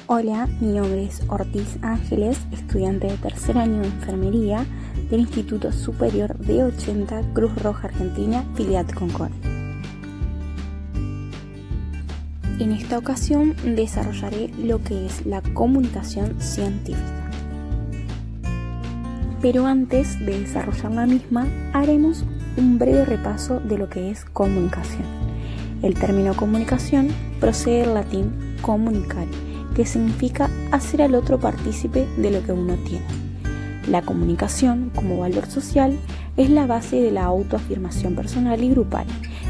Hola, mi nombre es Ortiz Ángeles, estudiante de tercer año de enfermería del Instituto Superior D80 Cruz Roja Argentina, filial Concord. En esta ocasión desarrollaré lo que es la comunicación científica. Pero antes de desarrollar la misma, haremos un breve repaso de lo que es comunicación. El término comunicación procede del latín comunicare, que significa hacer al otro partícipe de lo que uno tiene. La comunicación, como valor social, es la base de la autoafirmación personal y grupal,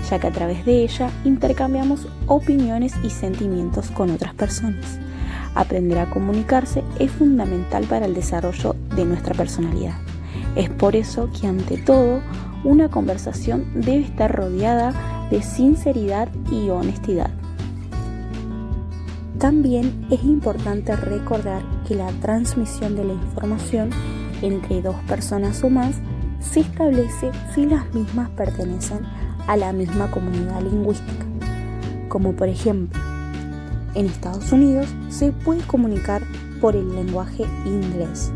ya que a través de ella intercambiamos opiniones y sentimientos con otras personas. Aprender a comunicarse es fundamental para el desarrollo de nuestra personalidad. Es por eso que, ante todo, una conversación debe estar rodeada de sinceridad y honestidad. También es importante recordar que la transmisión de la información entre dos personas o más se establece si las mismas pertenecen a la misma comunidad lingüística. Como por ejemplo, en Estados Unidos se puede comunicar por el lenguaje inglés,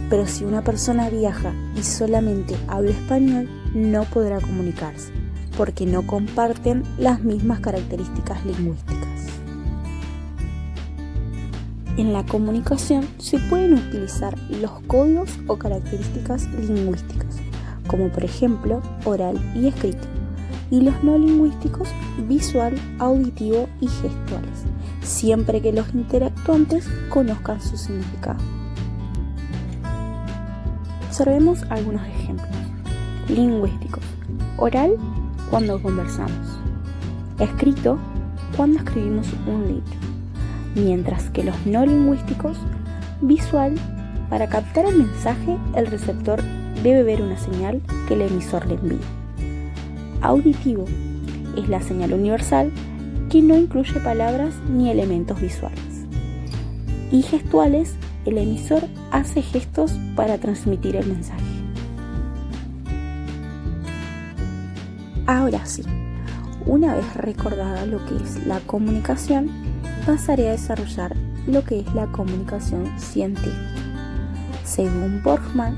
pero si una persona viaja y solamente habla español, no podrá comunicarse, porque no comparten las mismas características lingüísticas. En la comunicación se pueden utilizar los códigos o características lingüísticas, como por ejemplo oral y escrito, y los no lingüísticos visual, auditivo y gestuales, siempre que los interactuantes conozcan su significado. Observemos algunos ejemplos. Lingüísticos: oral, cuando conversamos; escrito, cuando escribimos un libro. Mientras que los no lingüísticos: visual, para captar el mensaje, el receptor debe ver una señal que el emisor le envía. Auditivo es la señal universal que no incluye palabras ni elementos visuales. Y gestuales, el emisor hace gestos para transmitir el mensaje. Ahora sí, una vez recordada lo que es la comunicación, pasaré a desarrollar lo que es la comunicación científica. Según Borgman,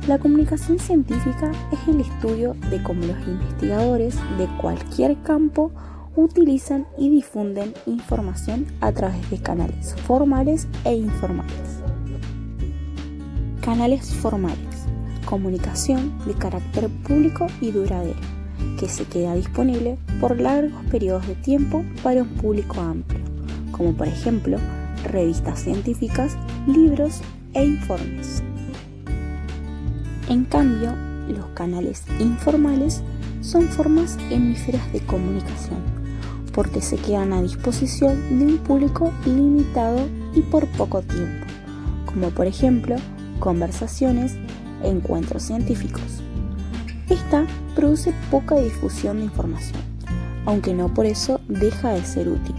la comunicación científica es el estudio de cómo los investigadores de cualquier campo utilizan y difunden información a través de canales formales e informales. Canales formales: comunicación de carácter público y duradero, que se queda disponible por largos periodos de tiempo para un público amplio, como por ejemplo revistas científicas, libros e informes. En cambio, los canales informales son formas efímeras de comunicación, porque se quedan a disposición de un público limitado y por poco tiempo, como por ejemplo conversaciones e encuentros científicos. Esta produce poca difusión de información, aunque no por eso deja de ser útil.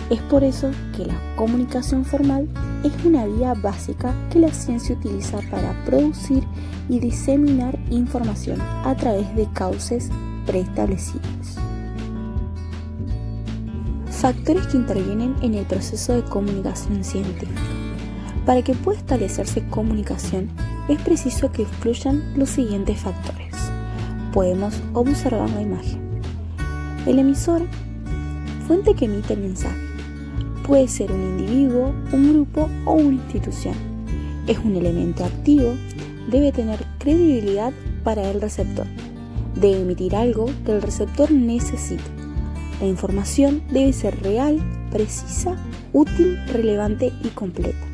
Es por eso que la comunicación formal es una vía básica que la ciencia utiliza para producir y diseminar información a través de cauces preestablecidos. Factores que intervienen en el proceso de comunicación científica. Para que pueda establecerse comunicación, es preciso que influyan los siguientes factores. Podemos observar la imagen. El emisor, fuente que emite el mensaje, puede ser un individuo, un grupo o una institución. Es un elemento activo, debe tener credibilidad para el receptor, debe emitir algo que el receptor necesita. La información debe ser real, precisa, útil, relevante y completa.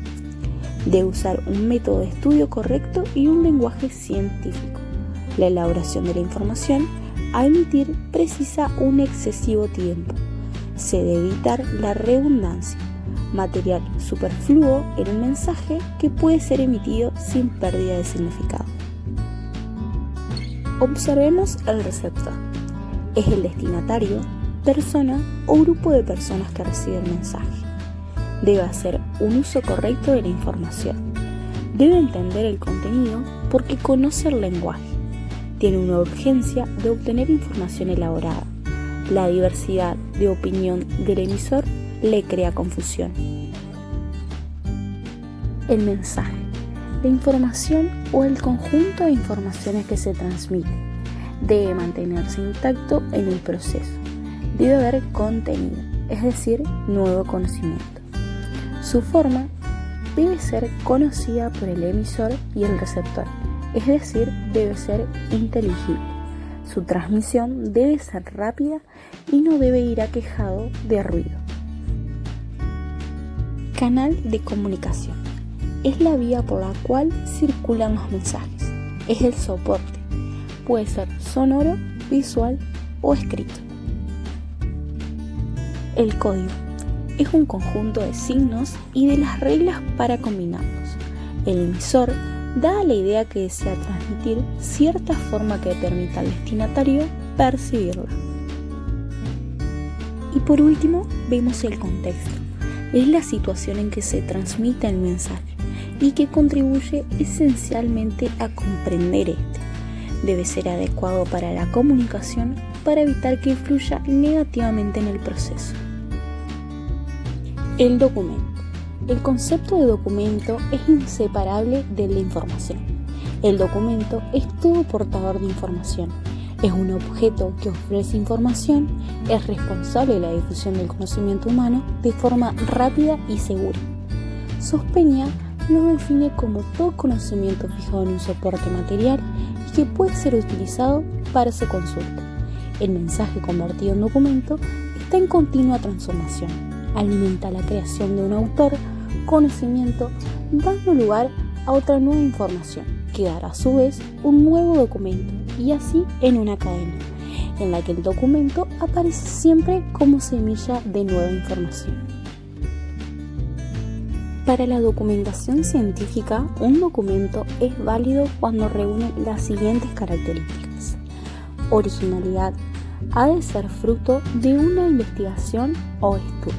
Debe usar un método de estudio correcto y un lenguaje científico. La elaboración de la información a emitir precisa un excesivo tiempo. Se debe evitar la redundancia, material superfluo en un mensaje que puede ser emitido sin pérdida de significado. Observemos el receptor. Es el destinatario, persona o grupo de personas que recibe el mensaje. Debe hacer un uso correcto de la información. Debe entender el contenido porque conoce el lenguaje. Tiene una urgencia de obtener información elaborada. La diversidad de opinión del emisor le crea confusión. El mensaje, la información o el conjunto de informaciones que se transmite, debe mantenerse intacto en el proceso. Debe haber contenido, es decir, nuevo conocimiento. Su forma debe ser conocida por el emisor y el receptor, es decir, debe ser inteligible. Su transmisión debe ser rápida y no debe ir aquejado de ruido. Canal de comunicación. Es la vía por la cual circulan los mensajes. Es el soporte. Puede ser sonoro, visual o escrito. El código es un conjunto de signos y de las reglas para combinarlos. El emisor da la idea que desea transmitir cierta forma que permita al destinatario percibirla. Y por último, vemos el contexto. Es la situación en que se transmite el mensaje y que contribuye esencialmente a comprender este. Debe ser adecuado para la comunicación para evitar que influya negativamente en el proceso. El documento. El concepto de documento es inseparable de la información. El documento es todo portador de información. Es un objeto que ofrece información, es responsable de la difusión del conocimiento humano de forma rápida y segura. Sospeña lo define como todo conocimiento fijado en un soporte material y que puede ser utilizado para su consulta. El mensaje convertido en documento está en continua transformación. Alimenta la creación de un autor, conocimiento, dando lugar a otra nueva información, que dará a su vez un nuevo documento, y así en una cadena, en la que el documento aparece siempre como semilla de nueva información. Para la documentación científica, un documento es válido cuando reúne las siguientes características. Originalidad. Ha de ser fruto de una investigación o estudio.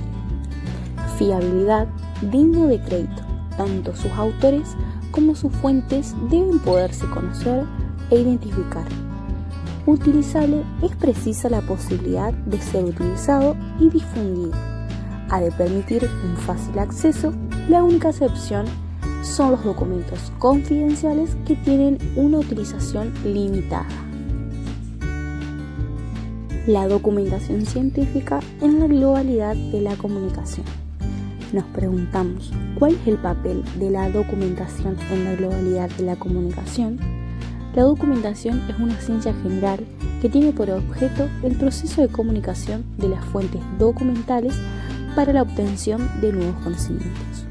Fiabilidad. Digno de crédito. Tanto sus autores como sus fuentes deben poderse conocer e identificar. Utilizable. Es precisa la posibilidad de ser utilizado y difundido. Ha de permitir un fácil acceso. La única excepción son los documentos confidenciales que tienen una utilización limitada. La documentación científica en la globalidad de la comunicación. Nos preguntamos, ¿cuál es el papel de la documentación en la globalidad de la comunicación? La documentación es una ciencia general que tiene por objeto el proceso de comunicación de las fuentes documentales para la obtención de nuevos conocimientos.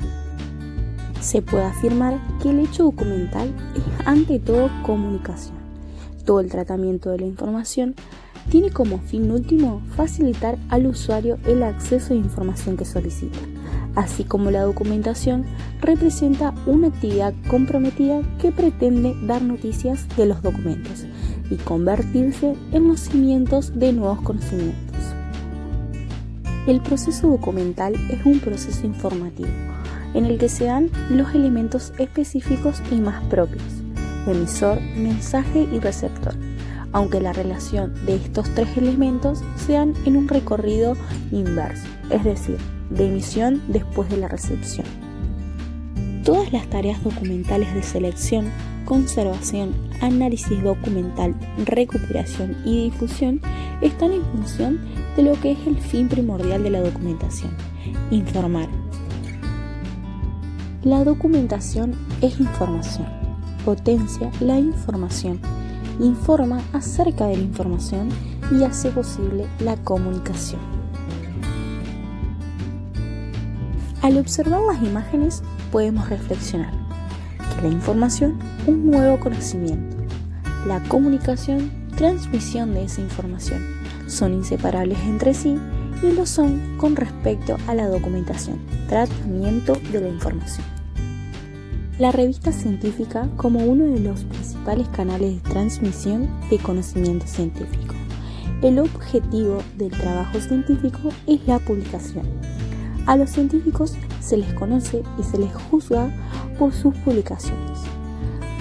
Se puede afirmar que el hecho documental es ante todo comunicación. Todo el tratamiento de la información tiene como fin último facilitar al usuario el acceso a información que solicita, así como la documentación representa una actividad comprometida que pretende dar noticias de los documentos y convertirse en los cimientos de nuevos conocimientos. El proceso documental es un proceso informativo en el que se dan los elementos específicos y más propios: emisor, mensaje y receptor, aunque la relación de estos tres elementos se dan en un recorrido inverso, es decir, de emisión después de la recepción. Todas las tareas documentales de selección, conservación, análisis documental, recuperación y difusión están en función de lo que es el fin primordial de la documentación: informar. La documentación es información, potencia la información, informa acerca de la información y hace posible la comunicación. Al observar las imágenes podemos reflexionar que la información es un nuevo conocimiento, la comunicación, transmisión de esa información, son inseparables entre sí y lo son con respecto a la documentación, tratamiento de la información. La revista científica como uno de los principales canales de transmisión de conocimiento científico. El objetivo del trabajo científico es la publicación. A los científicos se les conoce y se les juzga por sus publicaciones.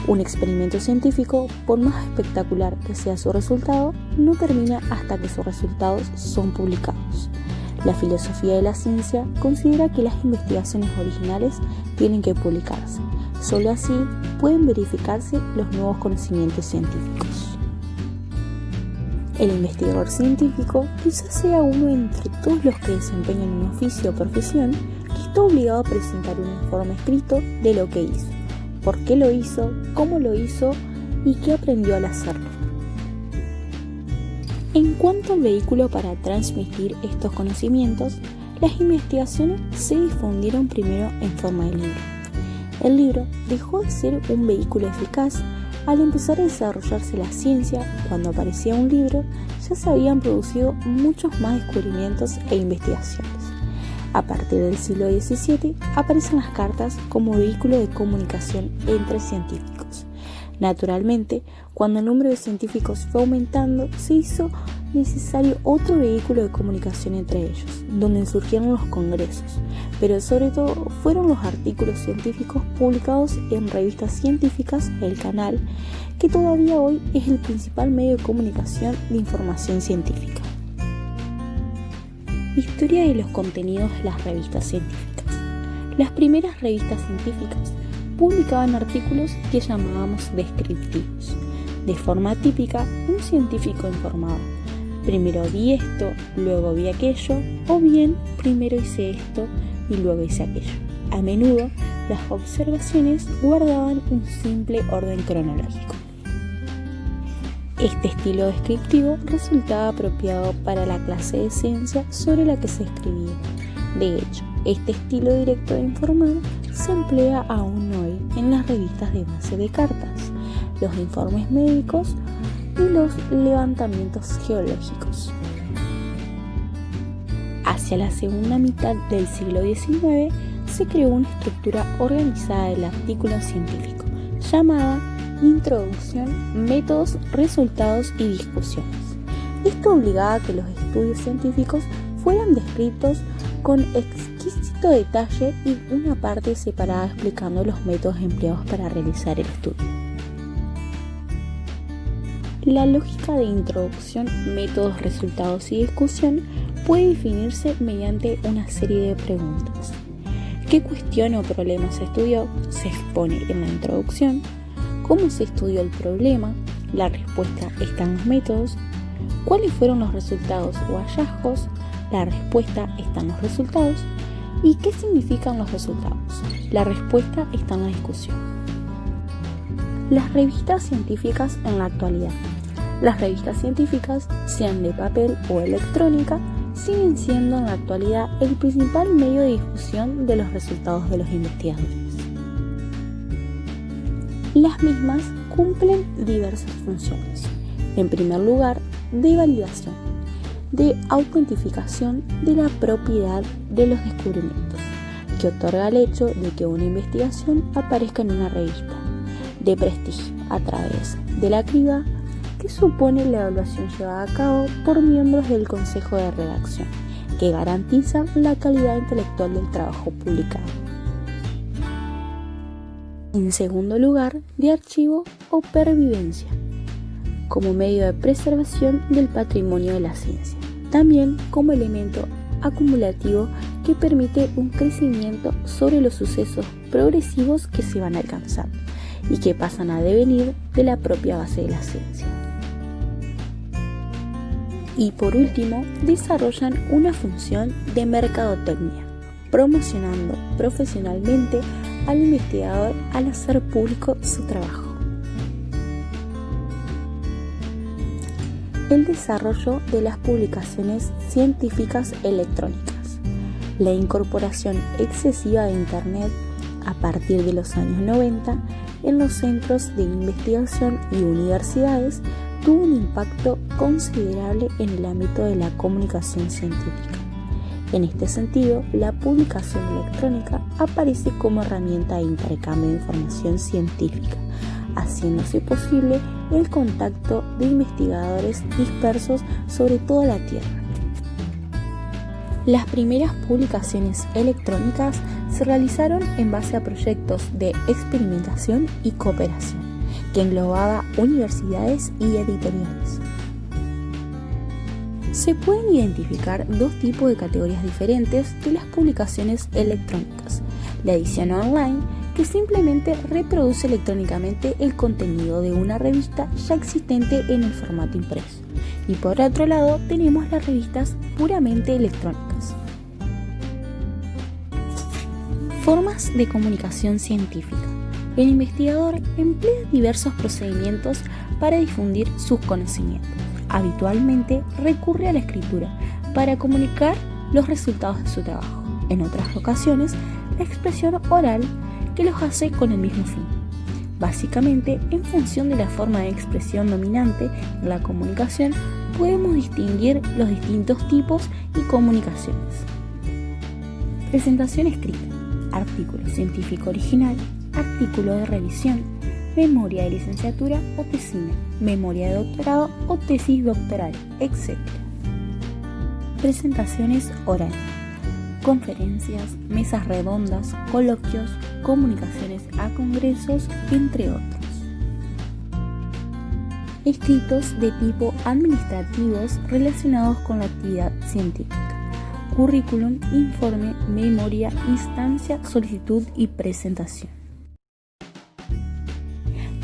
Un experimento científico, por más espectacular que sea su resultado, no termina hasta que sus resultados son publicados. La filosofía de la ciencia considera que las investigaciones originales tienen que publicarse. Solo así pueden verificarse los nuevos conocimientos científicos. El investigador científico quizás sea uno entre todos los que desempeñan un oficio o profesión que está obligado a presentar un informe escrito de lo que hizo, por qué lo hizo, cómo lo hizo y qué aprendió al hacerlo. En cuanto al vehículo para transmitir estos conocimientos, las investigaciones se difundieron primero en forma de libro. El libro dejó de ser un vehículo eficaz al empezar a desarrollarse la ciencia. Cuando aparecía un libro, ya se habían producido muchos más descubrimientos e investigaciones. A partir del siglo XVII aparecen las cartas como vehículo de comunicación entre científicos. Naturalmente, cuando el número de científicos fue aumentando, se hizo necesario otro vehículo de comunicación entre ellos, donde surgieron los congresos, pero sobre todo fueron los artículos científicos publicados en revistas científicas, el canal, que todavía hoy es el principal medio de comunicación de información científica. Historia de los contenidos de las revistas científicas. Las primeras revistas científicas publicaban artículos que llamábamos descriptivos. De forma típica, un científico informaba: primero vi esto, luego vi aquello, o bien primero hice esto y luego hice aquello. A menudo, las observaciones guardaban un simple orden cronológico. Este estilo descriptivo resultaba apropiado para la clase de ciencia sobre la que se escribía. De hecho, este estilo directo de informar se emplea aún hoy en las revistas de base de cartas, los informes médicos y los levantamientos geológicos. Hacia la segunda mitad del siglo XIX se creó una estructura organizada del artículo científico llamada Introducción, Métodos, Resultados y Discusiones. Esto obligaba a que los estudios científicos fueran descritos con exquisito detalle y una parte separada explicando los métodos empleados para realizar el estudio. La lógica de introducción, métodos, resultados y discusión puede definirse mediante una serie de preguntas. ¿Qué cuestión o problema se estudió? Se expone en la introducción. ¿Cómo se estudió el problema? La respuesta está en los métodos. ¿Cuáles fueron los resultados o hallazgos? La respuesta está en los resultados. ¿Y qué significan los resultados? La respuesta está en la discusión. Las revistas científicas en la actualidad. Las revistas científicas, sean de papel o electrónica, siguen siendo en la actualidad el principal medio de difusión de los resultados de los investigadores. Las mismas cumplen diversas funciones. En primer lugar, de validación, de autentificación de la propiedad de los descubrimientos, que otorga el hecho de que una investigación aparezca en una revista, de prestigio a través de la criba que supone la evaluación llevada a cabo por miembros del consejo de redacción, que garantizan la calidad intelectual del trabajo publicado. En segundo lugar, de archivo o pervivencia, como medio de preservación del patrimonio de la ciencia, también como elemento acumulativo que permite un crecimiento sobre los sucesos progresivos que se van alcanzando y que pasan a devenir de la propia base de la ciencia. Y por último, desarrollan una función de mercadotecnia, promocionando profesionalmente al investigador al hacer público su trabajo. El desarrollo de las publicaciones científicas electrónicas. La incorporación excesiva de Internet a partir de los años 90 en los centros de investigación y universidades tuvo un impacto considerable en el ámbito de la comunicación científica. En este sentido, la publicación electrónica aparece como herramienta de intercambio de información científica, haciéndose posible el contacto de investigadores dispersos sobre toda la Tierra. Las primeras publicaciones electrónicas se realizaron en base a proyectos de experimentación y cooperación, que englobaba universidades y editoriales. Se pueden identificar dos tipos de categorías diferentes de las publicaciones electrónicas: la edición online, que simplemente reproduce electrónicamente el contenido de una revista ya existente en el formato impreso, y por otro lado tenemos las revistas puramente electrónicas. Formas de comunicación científica. El investigador emplea diversos procedimientos para difundir sus conocimientos. Habitualmente recurre a la escritura para comunicar los resultados de su trabajo. En otras ocasiones, la expresión oral, que los hace con el mismo fin. Básicamente, en función de la forma de expresión dominante en la comunicación, podemos distinguir los distintos tipos y comunicaciones. Presentación escrita: artículo científico original, artículo de revisión, memoria de licenciatura o tesina, memoria de doctorado o tesis doctoral, etc. Presentaciones orales: conferencias, mesas redondas, coloquios, comunicaciones a congresos, entre otros. Escritos de tipo administrativos relacionados con la actividad científica: currículum, informe, memoria, instancia, solicitud y presentación.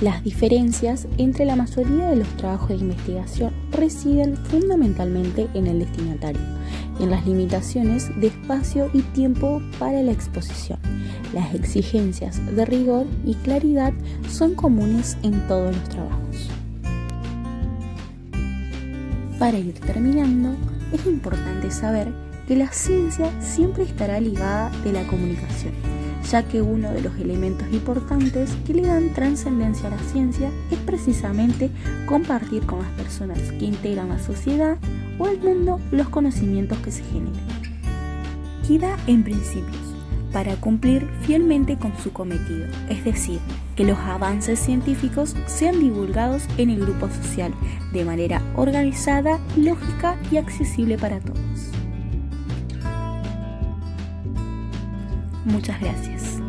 Las diferencias entre la mayoría de los trabajos de investigación residen fundamentalmente en el destinatario, en las limitaciones de espacio y tiempo para la exposición. Las exigencias de rigor y claridad son comunes en todos los trabajos. Para ir terminando, es importante saber que la ciencia siempre estará ligada de la comunicación, ya que uno de los elementos importantes que le dan trascendencia a la ciencia es precisamente compartir con las personas que integran la sociedad o el mundo los conocimientos que se generan. Queda en principios para cumplir fielmente con su cometido, es decir, que los avances científicos sean divulgados en el grupo social de manera organizada, lógica y accesible para todos. Muchas gracias.